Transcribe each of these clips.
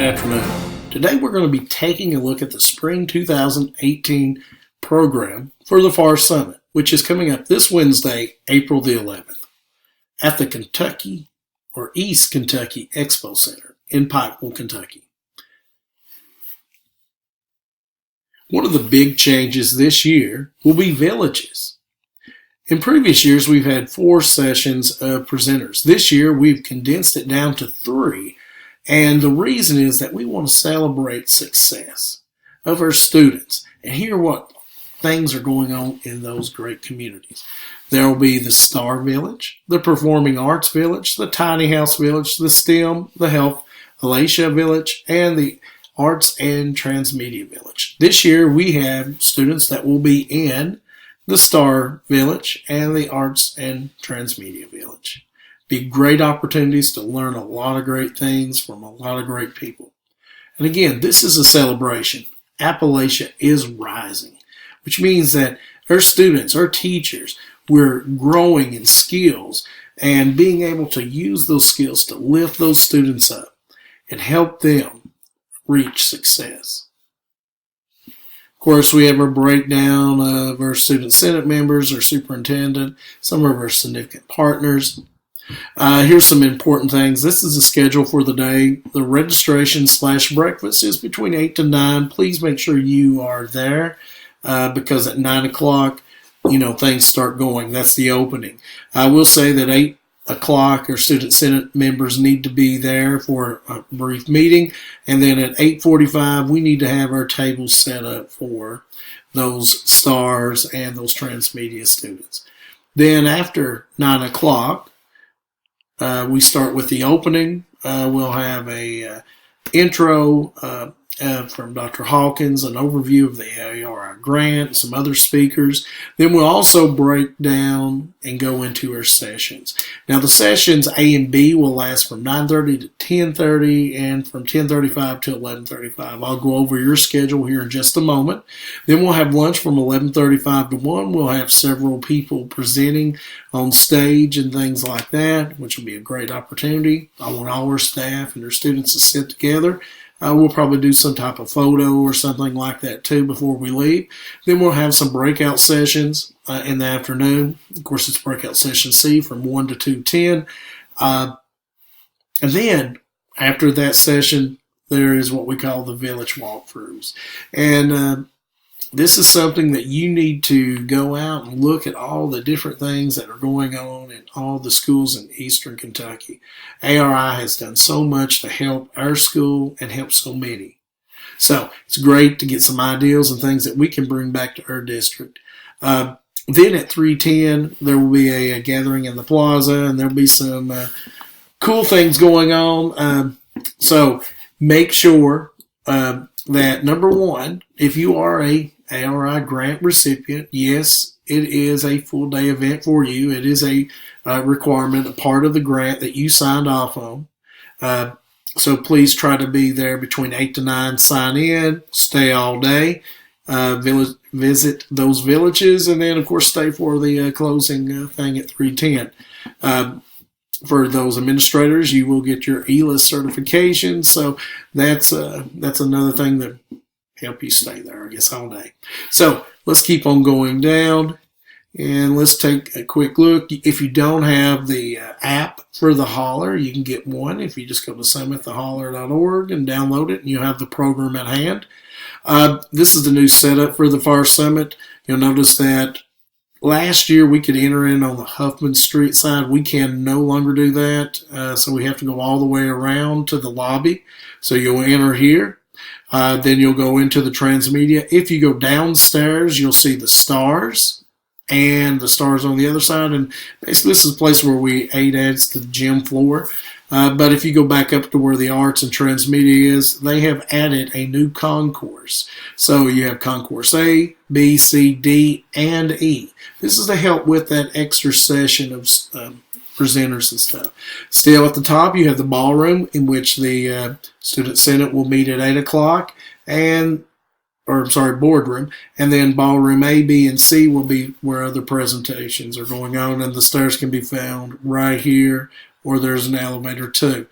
Afternoon. Today we're going to be taking a look at the Spring 2018 program for the FAR Summit, which is coming up this Wednesday, April the 11th, at the Kentucky or East Kentucky Expo Center in Pikeville, Kentucky. One of the big changes this year will be villages. In previous years, we've had 4 sessions of presenters. This year, we've condensed it down to 3. And the reason is that we want to celebrate success of our students and hear what things are going on in those great communities. There will be the STAR Village, the Performing Arts Village, the Tiny House Village, the STEM, the Health, Alicia Village, and the Arts and Transmedia Village. This year we have students that will be in the STAR Village and the Arts and Transmedia Village. Be great opportunities to learn a lot of great things from a lot of great people. And again, this is a celebration. Appalachia is rising, which means that our students, our teachers, we're growing in skills and being able to use those skills to lift those students up and help them reach success. Of course, we have our breakdown of our student senate members, our superintendent, some of our significant partners. Here's some important things. This is the schedule for the day. The registration/breakfast is between 8 to 9. Please make sure you are there because at 9 o'clock, things start going. That's the opening. I will say that 8 o'clock our student senate members need to be there for a brief meeting. And then at 8:45, we need to have our tables set up for those STARS and those transmedia students. Then after 9 o'clock, we start with the opening. We'll have a intro from Dr. Hawkins, an overview of the ARI grant, and some other speakers. Then we'll also break down and go into our sessions. Now the sessions A and B will last from 9:30 to 10:30 and from 10:35 to 11:35. I'll go over your schedule here in just a moment. Then we'll have lunch from 11:35 to 1. We'll have several people presenting on stage and things like that, which will be a great opportunity. I want all our staff and our students to sit together. We'll probably do some type of photo or something like that too before we leave. Then we'll have some breakout sessions in the afternoon. Of course, it's breakout session C from 1 to 2:10. And then after that session, there is what we call the village walkthroughs. And this is something that you need to go out and look at all the different things that are going on in all the schools in Eastern Kentucky. ARI has done so much to help our school and help so many. So it's great to get some ideas and things that we can bring back to our district. Then at 3:10, there will be a gathering in the plaza, and there'll be some cool things going on. So make sure that, number one, if you are a ARI grant recipient, yes, it is a full day event for you. It is a requirement, a part of the grant that you signed off on. So please try to be there between 8 to 9, sign in, stay all day, visit those villages, and then, of course, stay for the closing thing at 3:10. For those administrators, you will get your ELIS certification, so that's another thing that help you stay there, I guess, all day. So let's keep on going down, and let's take a quick look. If you don't have the app for the Holler, you can get one if you just go to summittheholler.org and download it, and you'll have the program at hand. This is the new setup for the FAR Summit. You'll notice that last year we could enter in on the Huffman Street side. We can no longer do that, so we have to go all the way around to the lobby. So you'll enter here. Then you'll go into the transmedia. If you go downstairs, you'll see the STARS and the STARS on the other side. And basically, this is a place where we adds to the gym floor. But if you go back up to where the arts and transmedia is, they have added a new concourse. So you have concourse A, B, C, D, and E. This is to help with that extra session of presenters and stuff. Still at the top, you have the ballroom in which the student senate will meet at 8 o'clock, boardroom, and then ballroom A, B, and C will be where other presentations are going on, and the stairs can be found right here, or there's an elevator too.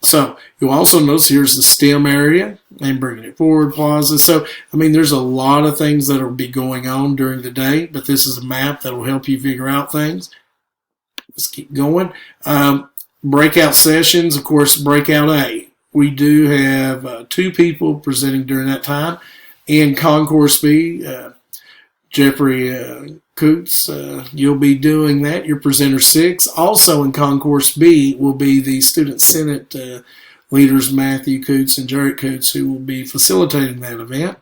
So you'll also notice here's the STEM area and Bringing It Forward Plaza. So, I mean, there's a lot of things that will be going on during the day, but this is a map that will help you figure out things. Let's keep going. Breakout sessions, of course, breakout A. We do have 2 people presenting during that time. In Concourse B, Jeffrey Coots, you'll be doing that. You're presenter 6. Also in Concourse B will be the Student Senate leaders, Matthew Coots and Jarrett Coots, who will be facilitating that event.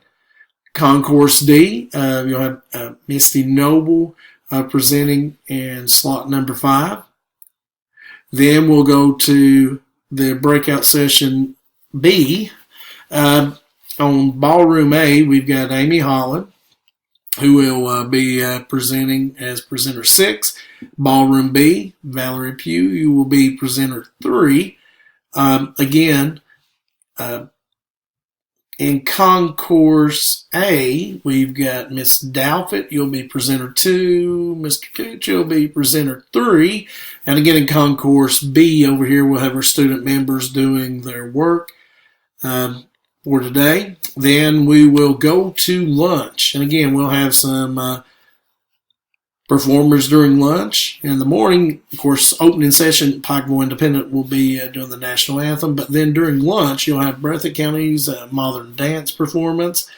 Concourse D, you'll have Misty Noble presenting in slot number 5. Then we'll go to the breakout session B. On Ballroom A, we've got Amy Holland, who will be presenting as presenter 6. Ballroom B, Valerie Pugh, you will be presenter 3. Again, in Concourse A, we've got Miss Douthat, you'll be presenter 2. Mr. Cooch, you'll be presenter 3. And again, in Concourse B over here, we'll have our student members doing their work for today. Then we will go to lunch. And again, we'll have some performers during lunch. In the morning, of course, opening session, Pikeville Independent will be doing the national anthem. But then during lunch, you'll have Breathitt County's modern dance performance.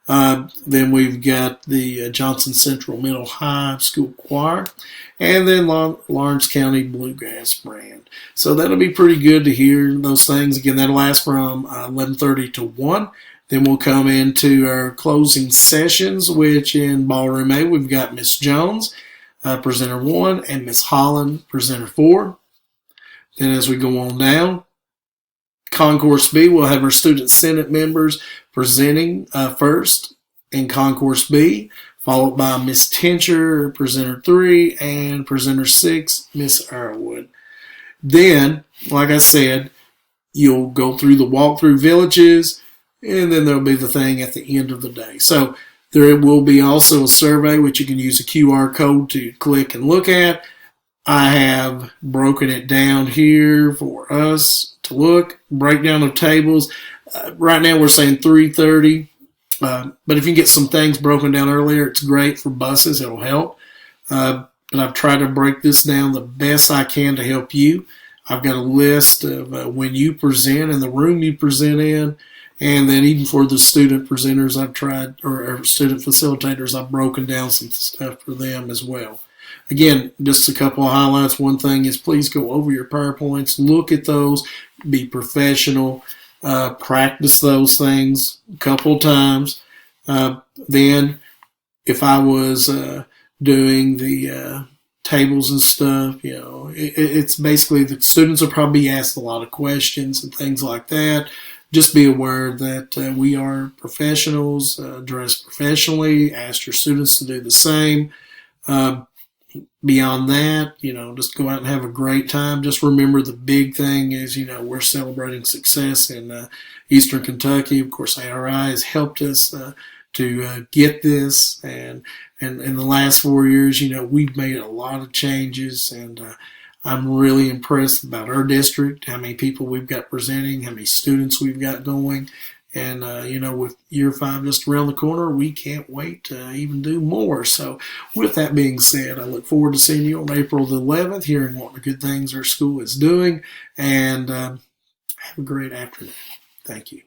Then we've got the Johnson Central Middle High School Choir. And then Lawrence County Bluegrass Band. So that'll be pretty good to hear those things. Again, that'll last from 11:30 to 1. Then we'll come into our closing sessions, which in Ballroom A, we've got Miss Jones, presenter 1, and Miss Holland, presenter 4. Then as we go on down, Concourse B, we'll have our Student Senate members presenting first in Concourse B, followed by Miss Tincher, presenter 3, and presenter 6, Miss Earlwood. Then, like I said, you'll go through the walkthrough villages, and then there'll be the thing at the end of the day. So there will be also a survey which you can use a QR code to click and look at. I have broken it down here for us to look. Breakdown of tables. Right now we're saying 3:30. But if you can get some things broken down earlier, it's great for buses. It'll help. But I've tried to break this down the best I can to help you. I've got a list of when you present and the room you present in. And then even for the student presenters, I've tried, or student facilitators, I've broken down some stuff for them as well. Again, just a couple of highlights. One thing is please go over your PowerPoints, look at those, be professional, practice those things a couple of times. Then if I was doing the tables and stuff, it's basically the students will probably ask a lot of questions and things like that. Just be aware that we are professionals, dress professionally, ask your students to do the same. Beyond that, just go out and have a great time. Just remember the big thing is, we're celebrating success in Eastern Kentucky. Of course, ARI has helped us to get this. And in the last 4 years, we've made a lot of changes, and I'm really impressed about our district, how many people we've got presenting, how many students we've got going. And, with year 5 just around the corner, we can't wait to even do more. So with that being said, I look forward to seeing you on April the 11th, hearing what the good things our school is doing. And have a great afternoon. Thank you.